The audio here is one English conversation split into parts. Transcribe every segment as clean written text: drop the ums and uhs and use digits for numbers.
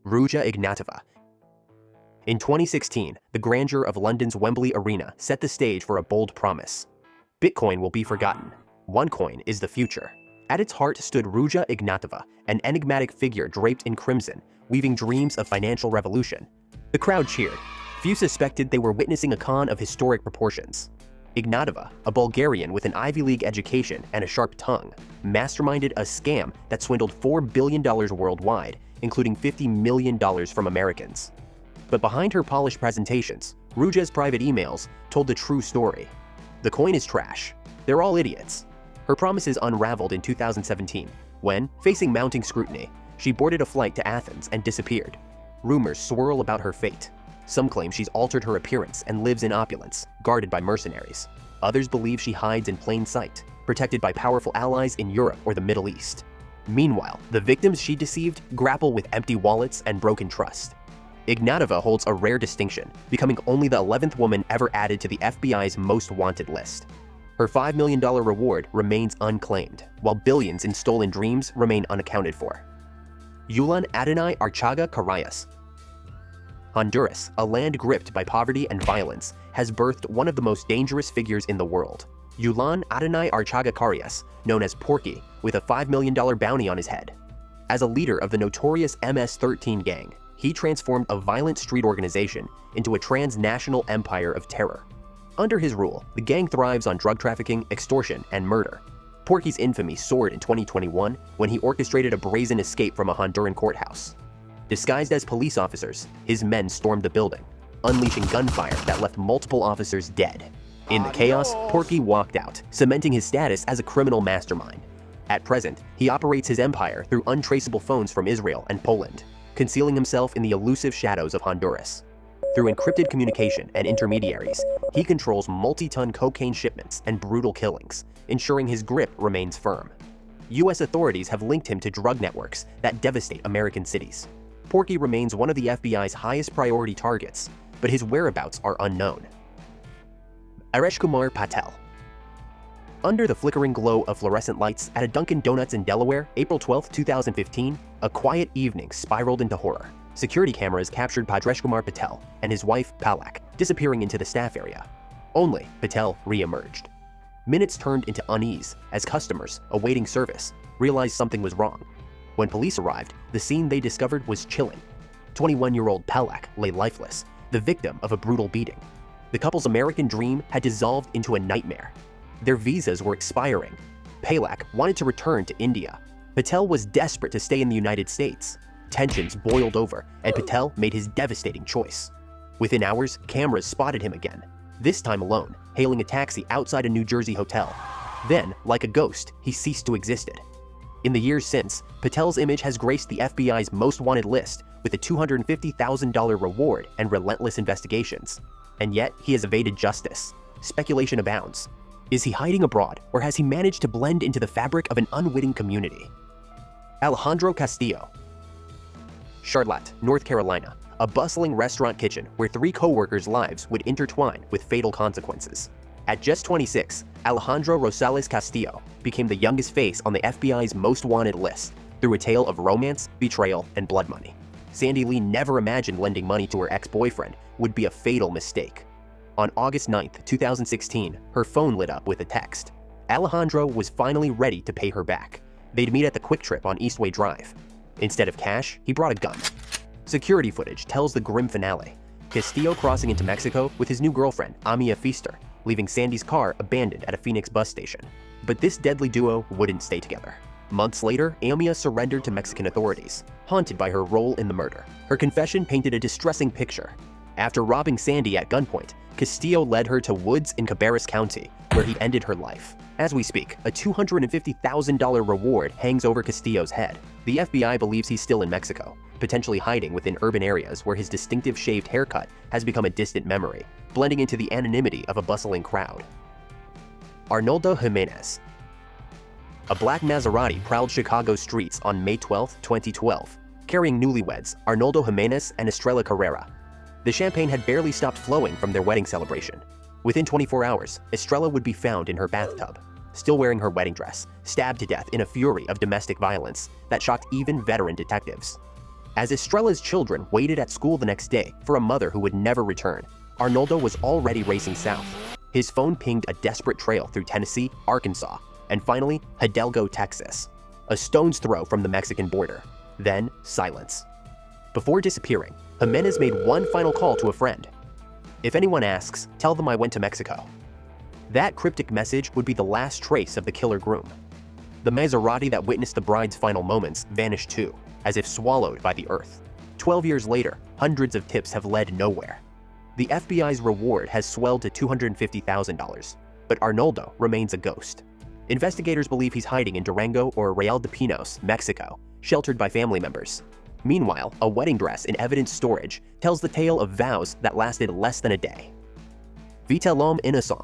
Ruja Ignatova. In 2016, the grandeur of London's Wembley Arena set the stage for a bold promise. Bitcoin will be forgotten. OneCoin is the future. At its heart stood Ruja Ignatova, an enigmatic figure draped in crimson, weaving dreams of financial revolution. The crowd cheered. Few suspected they were witnessing a con of historic proportions. Ignatova, a Bulgarian with an Ivy League education and a sharp tongue, masterminded a scam that swindled $4 billion worldwide, including $50 million from Americans. But behind her polished presentations, Ruja's private emails told the true story. The coin is trash. They're all idiots. Her promises unraveled in 2017, when, facing mounting scrutiny, she boarded a flight to Athens and disappeared. Rumors swirl about her fate. Some claim she's altered her appearance and lives in opulence, guarded by mercenaries. Others believe she hides in plain sight, protected by powerful allies in Europe or the Middle East. Meanwhile, the victims she deceived grapple with empty wallets and broken trust. Ignatova holds a rare distinction, becoming only the 11th woman ever added to the FBI's most wanted list. Her $5 million reward remains unclaimed, while billions in stolen dreams remain unaccounted for. Yulan Adonai Archaga Carias. Honduras, a land gripped by poverty and violence, has birthed one of the most dangerous figures in the world. Yulan Adonai Archaga Carias, known as Porky, with a $5 million bounty on his head. As a leader of the notorious MS-13 gang, he transformed a violent street organization into a transnational empire of terror. Under his rule, the gang thrives on drug trafficking, extortion, and murder. Porky's infamy soared in 2021 when he orchestrated a brazen escape from a Honduran courthouse. Disguised as police officers, his men stormed the building, unleashing gunfire that left multiple officers dead. In the chaos, Porky walked out, cementing his status as a criminal mastermind. At present, he operates his empire through untraceable phones from Israel and Poland, concealing himself in the elusive shadows of Honduras. Through encrypted communication and intermediaries, he controls multi-ton cocaine shipments and brutal killings, ensuring his grip remains firm. US authorities have linked him to drug networks that devastate American cities. Porky remains one of the FBI's highest priority targets, but his whereabouts are unknown. Bhadreshkumar Patel. Under the flickering glow of fluorescent lights at a Dunkin' Donuts in Delaware, April 12, 2015, a quiet evening spiraled into horror. Security cameras captured Bhadreshkumar Patel and his wife, Palak, disappearing into the staff area. Only Patel re-emerged. Minutes turned into unease as customers, awaiting service, realized something was wrong. When police arrived, the scene they discovered was chilling. 21-year-old Palak lay lifeless, the victim of a brutal beating. The couple's American dream had dissolved into a nightmare. Their visas were expiring. Palak wanted to return to India. Patel was desperate to stay in the United States. Tensions boiled over, and Patel made his devastating choice. Within hours, cameras spotted him again, this time alone, hailing a taxi outside a New Jersey hotel. Then, like a ghost, he ceased to exist. In the years since, Patel's image has graced the FBI's most wanted list with a $250,000 reward and relentless investigations. And yet, he has evaded justice. Speculation abounds. Is he hiding abroad, or has he managed to blend into the fabric of an unwitting community? Alejandro Castillo. Charlotte, North Carolina, a bustling restaurant kitchen where 3 co-workers' lives would intertwine with fatal consequences. At just 26, Alejandro Rosales Castillo became the youngest face on the FBI's most wanted list through a tale of romance, betrayal, and blood money. Sandy Lee never imagined lending money to her ex-boyfriend would be a fatal mistake. On August 9, 2016, her phone lit up with a text. Alejandro was finally ready to pay her back. They'd meet at the Quick Trip on Eastway Drive. Instead of cash, he brought a gun. Security footage tells the grim finale. Castillo crossing into Mexico with his new girlfriend, Amia Feaster, leaving Sandy's car abandoned at a Phoenix bus station. But this deadly duo wouldn't stay together. Months later, Amia surrendered to Mexican authorities, haunted by her role in the murder. Her confession painted a distressing picture. After robbing Sandy at gunpoint, Castillo led her to woods in Cabarrus County, where he ended her life. As we speak, a $250,000 reward hangs over Castillo's head. The FBI believes he's still in Mexico, potentially hiding within urban areas where his distinctive shaved haircut has become a distant memory, blending into the anonymity of a bustling crowd. Arnoldo Jimenez. A black Maserati prowled Chicago's streets on May 12, 2012, carrying newlyweds Arnoldo Jimenez and Estrella Carrera. The champagne had barely stopped flowing from their wedding celebration. Within 24 hours, Estrella would be found in her bathtub, still wearing her wedding dress, stabbed to death in a fury of domestic violence that shocked even veteran detectives. As Estrella's children waited at school the next day for a mother who would never return, Arnoldo was already racing south. His phone pinged a desperate trail through Tennessee, Arkansas, and finally Hidalgo, Texas, a stone's throw from the Mexican border. Then silence. Before disappearing, Jimenez made one final call to a friend. "If anyone asks, tell them I went to Mexico." That cryptic message would be the last trace of the killer groom. The Maserati that witnessed the bride's final moments vanished too, as if swallowed by the earth. 12 years later, hundreds of tips have led nowhere. The FBI's reward has swelled to $250,000, but Arnoldo remains a ghost. Investigators believe he's hiding in Durango or Real de Pinos, Mexico, sheltered by family members. Meanwhile, a wedding dress in evidence storage tells the tale of vows that lasted less than a day. Vitel'Homme Innocent.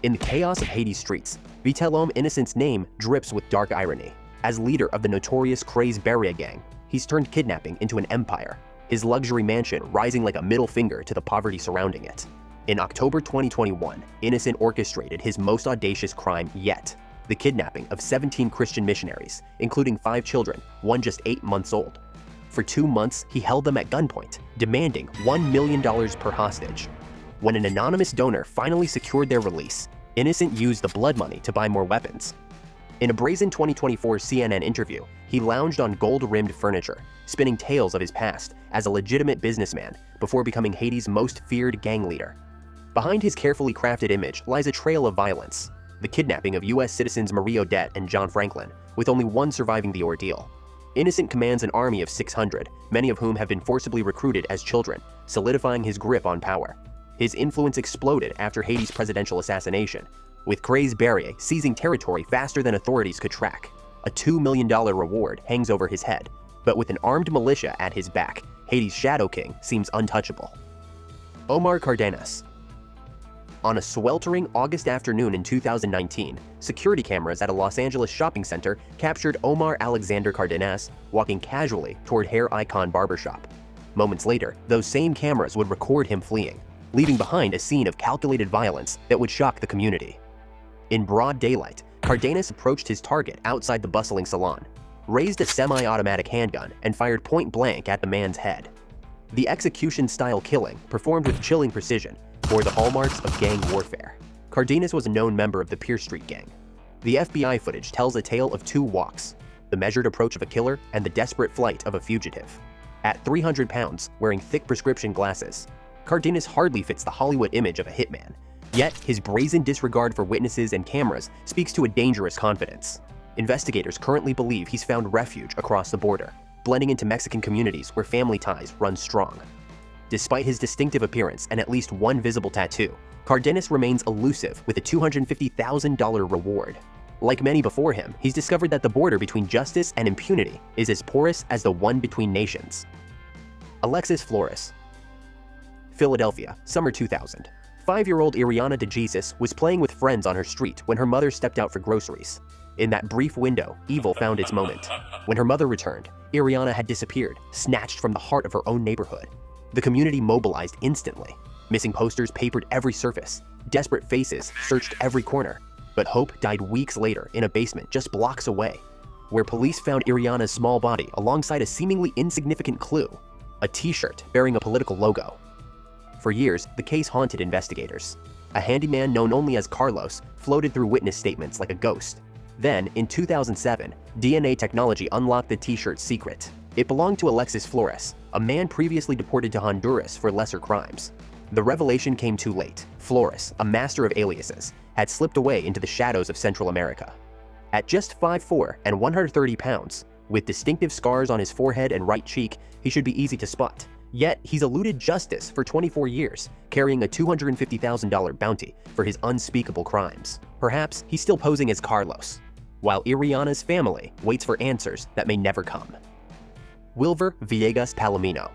In the chaos of Haiti's streets, Vitel'Homme Innocent's name drips with dark irony. As leader of the notorious Craze Barrier gang, he's turned kidnapping into an empire, his luxury mansion rising like a middle finger to the poverty surrounding it. In October 2021, Innocent orchestrated his most audacious crime yet, the kidnapping of 17 Christian missionaries, including 5 children, one just 8 months old. For 2 months, he held them at gunpoint, demanding $1 million per hostage. When an anonymous donor finally secured their release, Innocent used the blood money to buy more weapons. In a brazen 2024 CNN interview, he lounged on gold-rimmed furniture, spinning tales of his past as a legitimate businessman before becoming Haiti's most feared gang leader. Behind his carefully crafted image lies a trail of violence, the kidnapping of U.S. citizens Marie Odette and John Franklin, with only one surviving the ordeal. Innocent commands an army of 600, many of whom have been forcibly recruited as children, solidifying his grip on power. His influence exploded after Haiti's presidential assassination, with Craze Barrier seizing territory faster than authorities could track. A $2 million reward hangs over his head, but with an armed militia at his back, Haiti's Shadow King seems untouchable. Omar Cardenas. On a sweltering August afternoon in 2019, security cameras at a Los Angeles shopping center captured Omar Alexander Cardenas walking casually toward Hair Icon Barbershop. Moments later, those same cameras would record him fleeing, leaving behind a scene of calculated violence that would shock the community. In broad daylight, Cardenas approached his target outside the bustling salon, raised a semi-automatic handgun, and fired point-blank at the man's head. The execution-style killing, performed with chilling precision, bore the hallmarks of gang warfare. Cardenas was a known member of the Pierce Street gang. The FBI footage tells a tale of 2 walks, the measured approach of a killer and the desperate flight of a fugitive. At 300 pounds, wearing thick prescription glasses, Cardenas hardly fits the Hollywood image of a hitman. Yet, his brazen disregard for witnesses and cameras speaks to a dangerous confidence. Investigators currently believe he's found refuge across the border, blending into Mexican communities where family ties run strong. Despite his distinctive appearance and at least one visible tattoo, Cardenas remains elusive with a $250,000 reward. Like many before him, he's discovered that the border between justice and impunity is as porous as the one between nations. Alexis Flores. Philadelphia, summer 2000. 5-year-old Iriana DeJesus was playing with friends on her street when her mother stepped out for groceries. In that brief window, evil found its moment. When her mother returned, Iriana had disappeared, snatched from the heart of her own neighborhood. The community mobilized instantly. Missing posters papered every surface. Desperate faces searched every corner. But hope died weeks later in a basement just blocks away, where police found Iriana's small body alongside a seemingly insignificant clue, a t-shirt bearing a political logo. For years, the case haunted investigators. A handyman known only as Carlos floated through witness statements like a ghost. Then, in 2007, DNA technology unlocked the t-shirt's secret. It belonged to Alexis Flores, a man previously deported to Honduras for lesser crimes. The revelation came too late. Flores, a master of aliases, had slipped away into the shadows of Central America. At just 5'4" and 130 pounds, with distinctive scars on his forehead and right cheek, he should be easy to spot. Yet, he's eluded justice for 24 years, carrying a $250,000 bounty for his unspeakable crimes. Perhaps he's still posing as Carlos, while Iriana's family waits for answers that may never come. Wilver Villegas Palomino.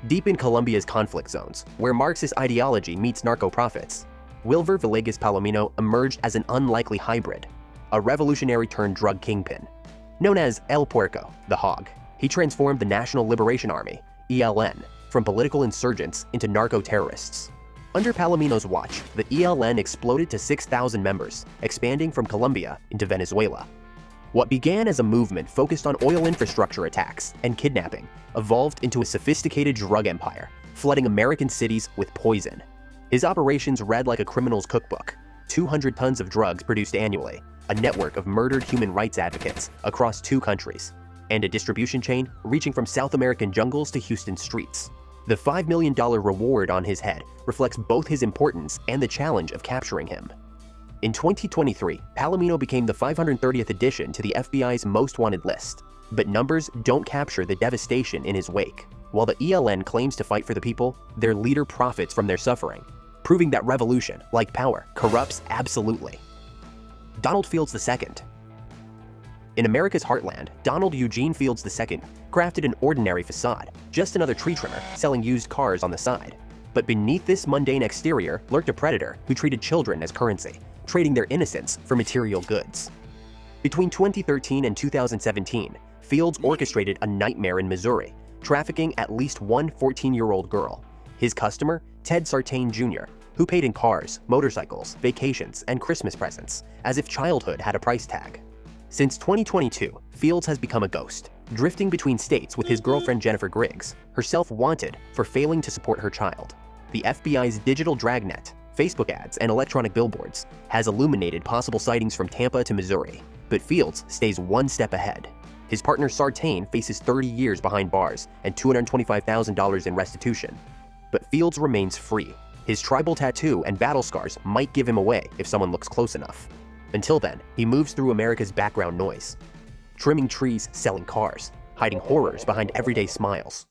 Deep in Colombia's conflict zones, where Marxist ideology meets narco-profits, Wilver Villegas Palomino emerged as an unlikely hybrid, a revolutionary-turned-drug kingpin. Known as El Puerco, the Hog, he transformed the National Liberation Army, ELN, from political insurgents into narco-terrorists. Under Palomino's watch, the ELN exploded to 6,000 members, expanding from Colombia into Venezuela. What began as a movement focused on oil infrastructure attacks and kidnapping evolved into a sophisticated drug empire, flooding American cities with poison. His operations read like a criminal's cookbook: 200 tons of drugs produced annually, a network of murdered human rights advocates across 2 countries, and a distribution chain reaching from South American jungles to Houston streets. The $5 million reward on his head reflects both his importance and the challenge of capturing him. In 2023, Palomino became the 530th addition to the FBI's most wanted list, but numbers don't capture the devastation in his wake. While the ELN claims to fight for the people, their leader profits from their suffering, proving that revolution, like power, corrupts absolutely. Donald Fields II. In America's heartland, Donald Eugene Fields II crafted an ordinary facade, just another tree trimmer selling used cars on the side. But beneath this mundane exterior lurked a predator who treated children as currency, trading their innocence for material goods. Between 2013 and 2017, Fields orchestrated a nightmare in Missouri, trafficking at least one 14-year-old girl. His customer, Ted Sartain Jr., who paid in cars, motorcycles, vacations, and Christmas presents, as if childhood had a price tag. Since 2022, Fields has become a ghost, drifting between states with his girlfriend Jennifer Griggs, herself wanted for failing to support her child. The FBI's digital dragnet, Facebook ads, and electronic billboards has illuminated possible sightings from Tampa to Missouri, but Fields stays one step ahead. His partner Sartain faces 30 years behind bars and $225,000 in restitution, but Fields remains free. His tribal tattoo and battle scars might give him away if someone looks close enough. Until then, he moves through America's background noise, trimming trees, selling cars, hiding horrors behind everyday smiles.